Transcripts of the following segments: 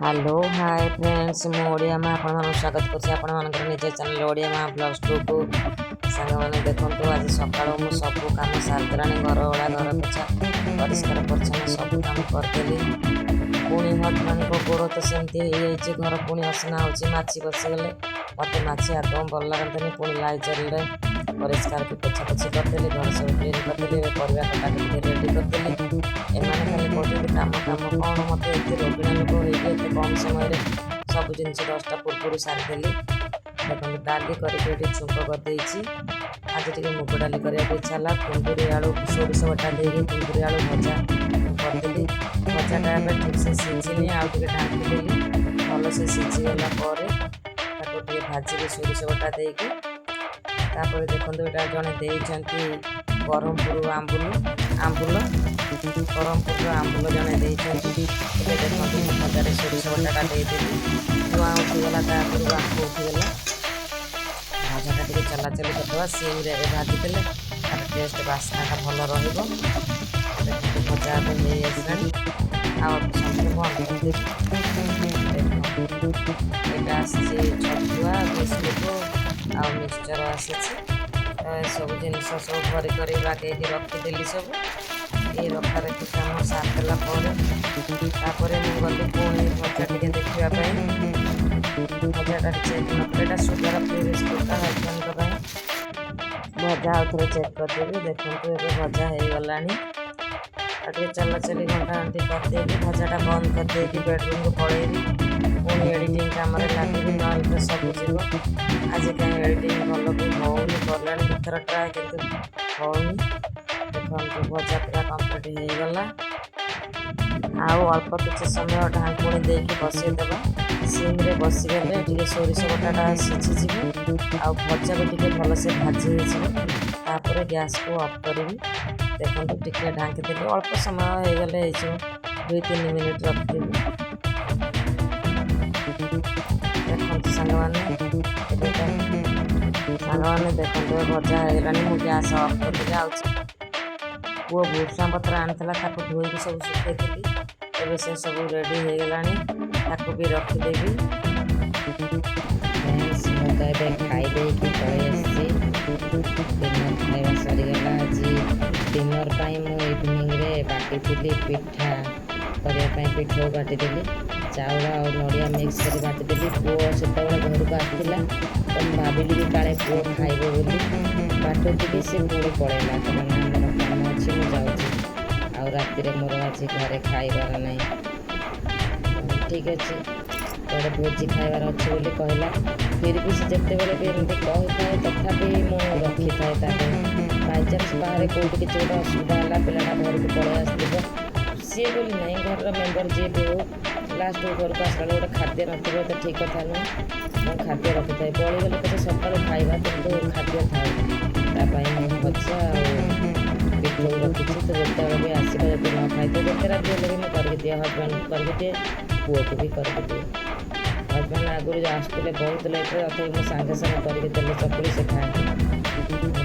Hello hi friends मु ओडिया में आपन स्वागत कर निज चैनल ओडिया में ब्लॉग्स 2 को सांग मैंने देखो आज सकाल मु सब कम सारदेलानी घर ओड़ा घर पोछा परिष्कार परिच्छन्न सब कम करदेली पुणी हजबैंड को गोड़ तो सेमती हो घर पुणी असना होची बसीगले मत माछी आदम भल लगते पुणी लाइचर परिष्कार की पोछा पोछी करदेली घर सब क्लीन करदेली परिवा कटाकटी रेडी करदेली एमाने खाली कहते काम काम कौन मत ये रोगिणा लोक होते कम समय सब जिन 10टा पूर्व सारिदेली देखो डाली करके छुंक करदे आज टे मुग डाली करने इच्छा है कुंदुरी आलू सोरिष बटा दे कुंदुरी आलू भजा करदेली भजाटा ठीक से सीझिनी आउ टे ढांकीदेली भल से सीझीगला भाजिली सोरिष बटा देकी तापर देखो यहाँ जड़े देती ब्रह्मपुर आंबुल ब्रह्मपुर आंबुल जड़े देती देखो भजार सोरिष बटाटा देदेली धुआं उठीगला तापर आंख उठीगला भजाटा टे चलाचली करदे सीम्रे भाजीदेले तार टेस्ट बास्नाटा भल रहा भजा हो आसला आगे बंद करदे छतुआ बिस्कुट आ मिक्सचर आसी सब जिन सब भरी बागे रखीदेली सब ये रखा रखी कम सारदेला मुझे गली पुणी भजा टे देखापी भजाटा चेक नकलेटा सुगर फ्री बिस्कुटा हजबैंड भजा आउ थे चेक करदेवी देखो ये भजा हो गला चलाचली घंटा घंटी करदेवी भजाटा बंद करदे बेडरूम को पलैबी पुणी एडिटिंग कम लगे ना तो सब जीव आज कहीं एडिटिंग भल भी होनी कला थर ट्राए कि होनी देखो भजा पूरा कम्प्लीट हो गला आउ अल्प किसी समय ढांकुणी देकी बसईदेवा सीम्रे बसीगले टे सोरिष बटाटा सीझीजी आउ भजा भी टे भल से भाजी होपर गैस को अफ करी देखो टे ढांकीदेवी अल्प समय हो गले 2-3 मिनिट रखिदेवी देखो सांग मैंने देखो भजा होगा मुझे गैस अफ कर पुओ भूषा पत्र आनी धोईकी सब सुखी एवं से सब रेडी हो गला भी रखीदेवी मुझे खाईदे पलि डिनर खाଇବା सरीगला आज डिनर मुझे इवनिंग बाटी पिठा करने पिठा बाटीदेली चाउल और नड़िया मिक्स कर बाटीदेली पुओ से घर को आसला तो भाविली कि काले पुओ खाइबे बोली बाटुली से पुणी पलैला कहना आमर काम अच्छी मुझे राति मोर आज घरे खाइबार ना ठीक अच्छे गोटे भोजी खाइबार अच्छे बोली कहला फिर भी से जिते भी एमती कही था तथापि मुझे रखी था बाईचान्स बाहर कौट कि गोटे असुविधा है पिलाटा घर को पलि आसो सी बोली ना घर मेम्बर जी भी हो लास्ट घर को आसला गोटे खाद्य नथिबो तो ठीक कथा नुह मैं खाद्य रखी था बड़ीगले तो सकाल खाइबा कि खाद्य थाए भजा पिठू रखी तो जिते भी आसो जब न खाई तो जिते रात भी मैं करके दिए हजबैंड करके दिए पुओ को भी करके दिए हजबैंड आगुरी आसुले बहुत लेट तथा मुझे सांगे सांगे करके देले चकुली से खाती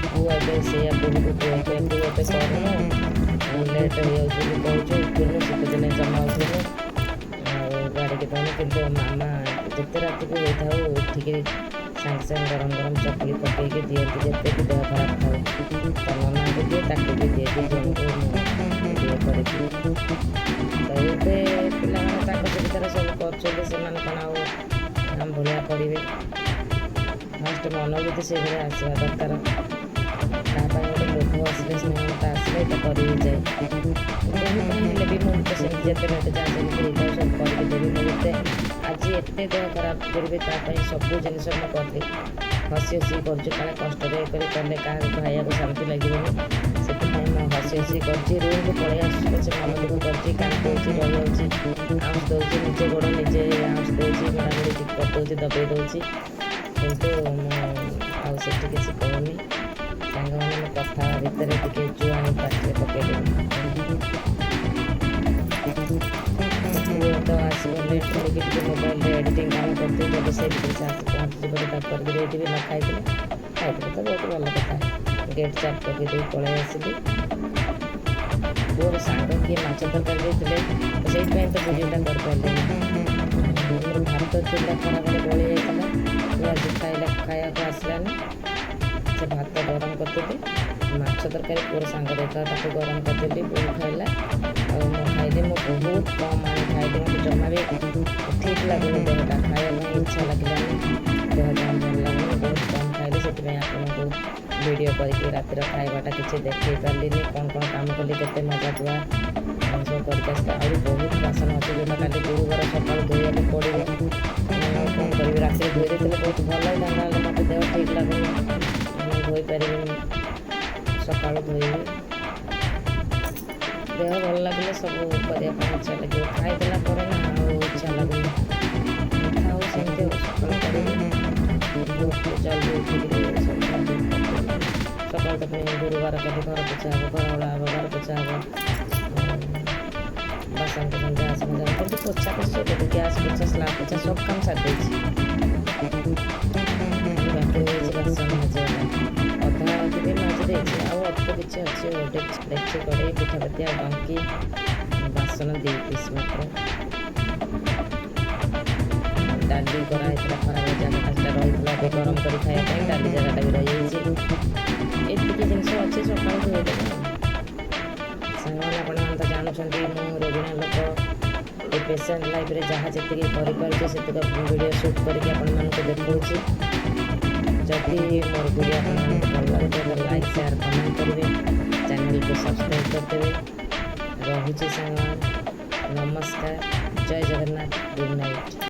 पुओ ए से पुओ को पुओ एत करूँ लेट हो कहूँ उठुनु शीत दिन जमा उठुनु गाड़ी के दौनी कि मामा जिते रात को होता उठिक सांगे सांगे गरम गरम चकली पकईकि दिखती जिते भी देह खराब थाउ तो नना को दिए ताकू भी दिए दिए कर पिला सुविधार सब कर आम भाया करेंगे फास्ट मनोबुद्धि से भाई आसवा दरकार गोटे लोभ आसले स्नेहता आसले तो कर जाए भी मुझे सेमती जिते रेट जहाँ जमी सब करके देवी मुझे आज एत देह खराब करेंगे सब जिन करली हसी हसी कर कष्ट कले क्या खाया को शांति लगे से हसी हसी कर रूम को पलि आस मन दुख कर कांदी रही आउस दूसरी निजे गोड़ निजे आउस दूसरी मेड़ामेड़ी करदे दबे दूसरी कितु मुझे किसी कहूनी सांग मैंने कथा भितर टे जुआनी पाटे पकईदेवी तो आसगले टे मोबाइल एडिटिंग काम करते जब से पहुँची करके देती न खाई खाई तो बहुत भल कथा गेट चाप करके पलि आसली पुअर सांग किए माछ तरकारी देते से भिडियोटा कर पारे ଥିଲା ଖରାବେଳେ ବଳି ଯାଇଥିଲା, ଆଜି ଖାଇବାକୁ ଆସିଲାନି। ସେ ଭାତ ଗରମ କରିଦେଲି, ମାଛ ତରକାରୀ ପୁଅର ସାଙ୍ଗ ଦେଇଥିଲା ତାକୁ ଗରମ କରିଦେଲି, ବୋଉ ଖାଇଲା ଆଉ ମୁଁ ଖାଇଲି। ମୁଁ ବହୁତ କମ୍ ଆଣି ଖାଇଲି, ମୋତେ ଜମା ବି ଠିକ୍ ଲାଗୁନି, ଦେହଟା ଖାଇବା ପାଇଁ ଇଚ୍ଛା ଲାଗିଲାନି, ଦେହ ଜମା ଭଲ ଲାଗୁନି, ବହୁତ କମ୍ ଖାଇଲି। ସେଥିପାଇଁ ଆପଣଙ୍କୁ ଭିଡ଼ିଓ କରିକି ରାତିର ଖାଇବାଟା କିଛି ଦେଖାଇ ପାରିଲିନି, କ'ଣ କ'ଣ କାମ କଲି, କେତେ ମଜା ଧୁଆ ସବୁ କରିକି ଆସିଲେ। ଆହୁରି ବହୁତ ବାସନ ଅଛି ଯେଉଁଟା କାଲି ଗୁରୁବାର ସକାଳୁ ଧୋଇବାକୁ ପଡ଼ିବ। କ'ଣ କରିବି, ରାତିରେ ଧୋଇ ଦେଇଥିଲେ ବହୁତ ଭଲ ହେଇଥାନ୍ତା, ହେଲେ ମୋତେ ଦେହ ଠିକ୍ ଲାଗୁନି, ମୁଁ ଧୋଇପାରିବିନି, ସକାଳୁ ଧୋଇବି। ଦେହ ଭଲ ଲାଗିଲେ ସବୁ କରିବା ପାଇଁ ଇଚ୍ଛା ଲାଗିବ, ଖାଇଦେଲା ପରେ ନା ଆଉ ଇଚ୍ଛା ଲାଗୁନି। ଆଉ ସେମିତି ଆଉ ସକାଳୁ କରିବି, ବହୁତ ଜଲ୍ଦି ଉଠିକିରି ସବୁ ସକାଳୁ ତ ପୁଣି ଗୁରୁବାର କାଲି ଘର ପୋଛା ହେବ, ଘର ଓଳା ହେବ, ଘର ପୋଛା ହେବ, ବାସନ କୁସନ ଗ୍ୟାସ୍ ମଜା ହେବ, କିନ୍ତୁ ପୋଛା ପୋଛି ସବୁ ଗ୍ୟାସ୍ ପୋଛା ସ୍ଲାବ୍ ପୋଛା ସବୁ କାମ ସାରି ଦେଇଛି। ବାକି ରହିଛି ବାସନ ମାଜିବା, ଅଧା ଅଧିକ ମାଜି ଦେଇଛି, ଆଉ ଅଳ୍ପ କିଛି ଅଛି। ଡେକ୍ଚି କଡ଼େଇ ପିଠାପାତି ଆଉ ବାକି ବାସନ 2 ପିସ୍ ମାତ୍ର। ଡାଲି କରାହେଇଥିଲା ଖରାବେଳେ, ଜାଗାଟା ସେଟା ରହିଥିଲା ଏବେ ଗରମ କରି ଖାଇବା ପାଇଁ, ଡାଲି ଜାଗାଟା ବି ରହିଯାଇଛି। ଏତିକି ଜିନିଷ ଅଛି, ସକାଳୁ ଧୋଇଦେବା। ସାଙ୍ଗମାନେ ଆପଣମାନେ ତ ଜାଣୁଛନ୍ତି ମୁଁ ରୋଗିଣା ଲୋକ, ଏ ପେସେଣ୍ଟ ଲାଇଫ୍ରେ ଯାହା ଯେତିକି କରିପାରୁଛି ସେତିକି ଭିଡ଼ିଓ ସୁଟ୍ କରିକି ଆପଣମାନଙ୍କୁ ଦେଖାଉଛି। ଯଦି ମୋର ଭିଡ଼ିଓ ଆପଣମାନଙ୍କୁ ଭଲ ଲାଗୁଥିବ ତାହେଲେ ଲାଇକ୍ ସେୟାର କମେଣ୍ଟ କରିବେ, ଚ୍ୟାନେଲକୁ ସବସ୍କ୍ରାଇବ୍ କରିଦେବେ। ରହୁଛି ସାଙ୍ଗମାନେ, ନମସ୍କାର, ଜୟ ଜଗନ୍ନାଥ, ଗୁଡ୍ ନାଇଟ୍।